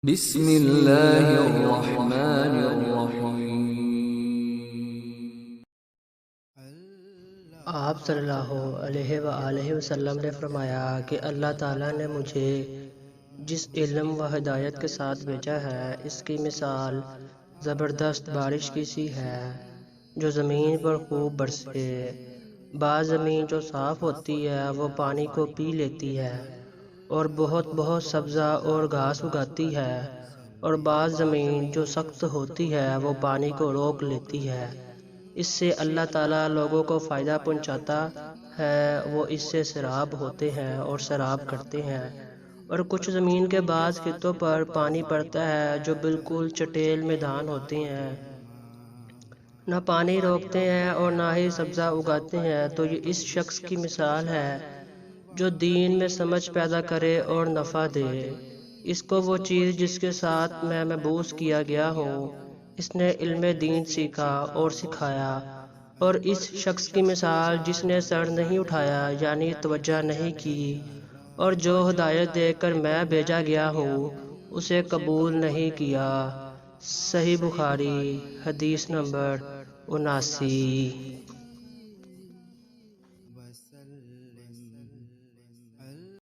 بسم اللہ الرحمن الرحیم۔ آپ صلی اللہ علیہ وآلہ وسلم نے فرمایا کہ اللہ تعالیٰ نے مجھے جس علم و ہدایت کے ساتھ بھیجا ہے اس کی مثال زبردست بارش کی سی ہے جو زمین پر خوب برسے۔ بعض زمین جو صاف ہوتی ہے وہ پانی کو پی لیتی ہے اور بہت بہت سبزہ اور گھاس اگاتی ہے، اور بعض زمین جو سخت ہوتی ہے وہ پانی کو روک لیتی ہے۔ اس سے اللہ تعالیٰ لوگوں کو فائدہ پہنچاتا ہے، وہ اس سے سیراب ہوتے ہیں اور سیراب کرتے ہیں۔ اور کچھ زمین کے بعض خطوں پر پانی پڑتا ہے جو بالکل چٹیل میدان ہوتے ہیں، نہ پانی روکتے ہیں اور نہ ہی سبزہ اگاتے ہیں، تو یہ اس شخص کی مثال ہے جو دین میں سمجھ پیدا کرے اور نفع دے۔ اس کو وہ چیز جس کے ساتھ میں مبعوث کیا گیا ہوں، اس نے علم دین سیکھا اور سکھایا۔ اور اس شخص کی مثال جس نے سر نہیں اٹھایا یعنی توجہ نہیں کی، اور جو ہدایت دے کر میں بھیجا گیا ہوں اسے قبول نہیں کیا۔ صحیح بخاری حدیث نمبر 79۔